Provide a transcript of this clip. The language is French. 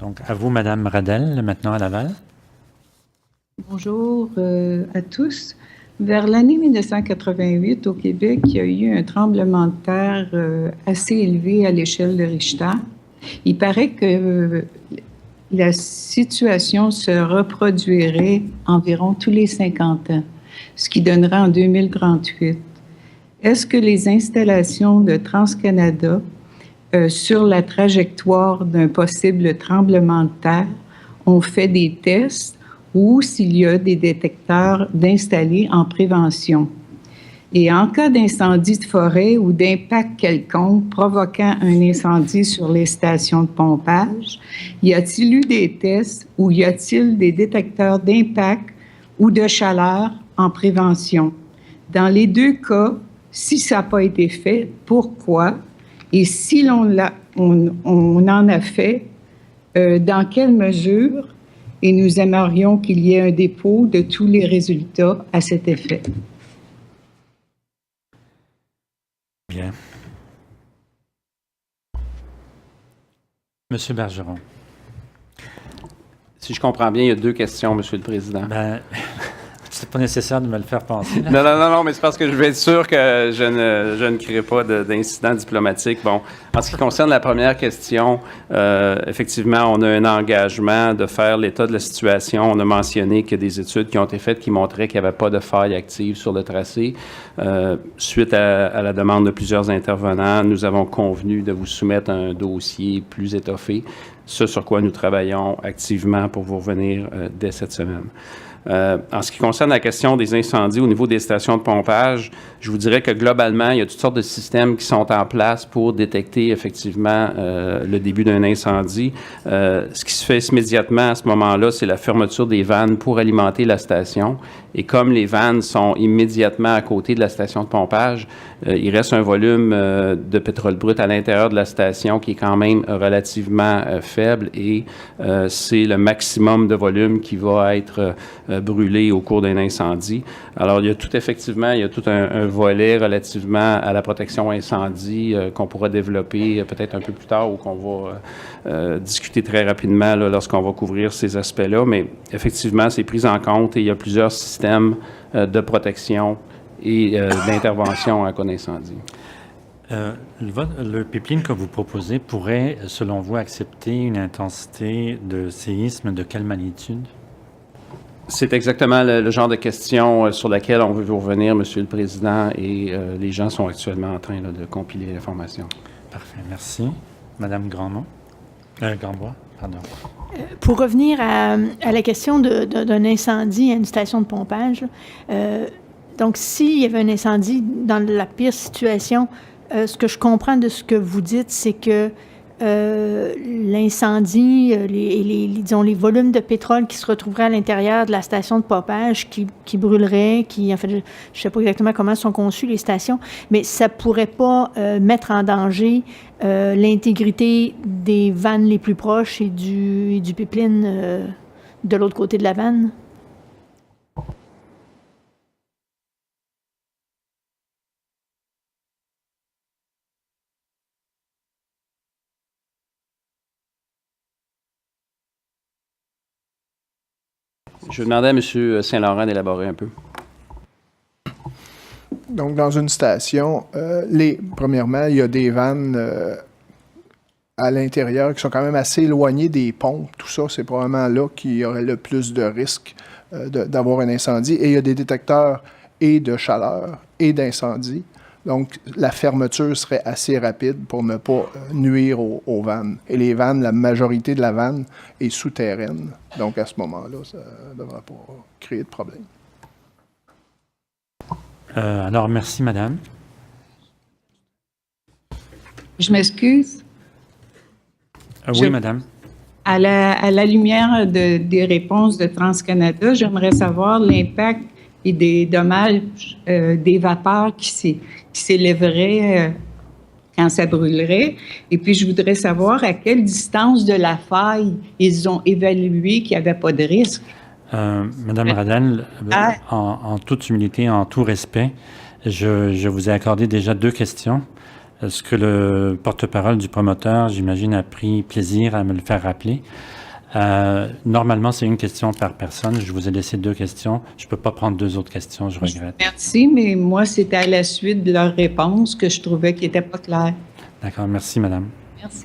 Donc, à vous, Madame Radel, maintenant à Laval. Bonjour à tous. Vers l'année 1988, au Québec, il y a eu un tremblement de terre assez élevé à l'échelle de Richter. Il paraît que la situation se reproduirait environ tous les 50 ans, ce qui donnerait en 2038. Est-ce que les installations de TransCanada sur la trajectoire d'un possible tremblement de terre ont fait des tests ou s'il y a des détecteurs d'installer en prévention? Et en cas d'incendie de forêt ou d'impact quelconque provoquant un incendie sur les stations de pompage, y a-t-il eu des tests ou y a-t-il des détecteurs d'impact ou de chaleur en prévention? Dans les deux cas, si ça n'a pas été fait, pourquoi? Et si on en a fait, dans quelle mesure? Et nous aimerions qu'il y ait un dépôt de tous les résultats à cet effet. Bien. Monsieur Bergeron. Si je comprends bien, il y a 2 questions, Monsieur le Président. Ben, c'est pas nécessaire de me le faire penser. Non, mais c'est parce que je veux être sûr que je ne crée pas d'incident diplomatique. Bon, en ce qui concerne la première question, effectivement, on a un engagement de faire l'état de la situation. On a mentionné qu'il y a des études qui ont été faites qui montraient qu'il n'y avait pas de faille active sur le tracé. Suite à la demande de plusieurs intervenants, nous avons convenu de vous soumettre un dossier plus étoffé, ce sur quoi nous travaillons activement pour vous revenir dès cette semaine. En ce qui concerne la question des incendies au niveau des stations de pompage, je vous dirais que globalement, il y a toutes sortes de systèmes qui sont en place pour détecter effectivement le début d'un incendie. Ce qui se fait immédiatement à ce moment-là, c'est la fermeture des vannes pour alimenter la station. Et comme les vannes sont immédiatement à côté de la station de pompage, il reste un volume de pétrole brut à l'intérieur de la station qui est quand même relativement faible et c'est le maximum de volume qui va être brûlé au cours d'un incendie. Alors, il y a tout un volet relativement à la protection incendie qu'on pourra développer peut-être un peu plus tard ou qu'on va discuter très rapidement là, lorsqu'on va couvrir ces aspects-là. Mais effectivement, c'est pris en compte et il y a plusieurs systèmes de protection et d'intervention en cas d'incendie. Le pipeline que vous proposez pourrait, selon vous, accepter une intensité de séisme de quelle magnitude? C'est exactement le genre de question sur laquelle on veut vous revenir, Monsieur le Président, et les gens sont actuellement en train là, de compiler l'information. Parfait, merci. Madame Grandbois, pardon. Pour revenir à la question d'un incendie à une station de pompage, donc s'il y avait un incendie dans la pire situation, ce que je comprends de ce que vous dites, c'est que l'incendie, disons, les volumes de pétrole qui se retrouveraient à l'intérieur de la station de pompage qui brûleraient, en fait, je ne sais pas exactement comment sont conçues les stations, mais ça ne pourrait pas mettre en danger l'intégrité des vannes les plus proches et du pipeline de l'autre côté de la vanne? Je demandais à M. Saint-Laurent d'élaborer un peu. Donc, dans une station, premièrement, il y a des vannes à l'intérieur qui sont quand même assez éloignées des pompes. Tout ça, c'est probablement là qu'il y aurait le plus de risque d'avoir un incendie. Et il y a des détecteurs et de chaleur et d'incendie. Donc, la fermeture serait assez rapide pour ne pas nuire aux vannes. Et les vannes, la majorité de la vanne est souterraine. Donc, à ce moment-là, ça ne devrait pas créer de problème. Alors, merci, madame. Je m'excuse. Oui, madame. À la lumière des réponses de TransCanada, j'aimerais savoir l'impact et des dommages des vapeurs qui s'élèveraient quand ça brûlerait. Et puis, je voudrais savoir à quelle distance de la faille ils ont évalué qu'il n'y avait pas de risque. Madame Radel, en toute humilité, en tout respect, je vous ai accordé déjà 2 questions. ce que le porte-parole du promoteur, j'imagine, a pris plaisir à me le faire rappeler. Normalement, c'est une question par personne. Je vous ai laissé 2 questions. Je ne peux pas prendre 2 autres questions, je regrette. Merci, mais moi, c'était à la suite de leur réponse que je trouvais qu'ils n'étaient pas clairs. D'accord, merci, madame. Merci.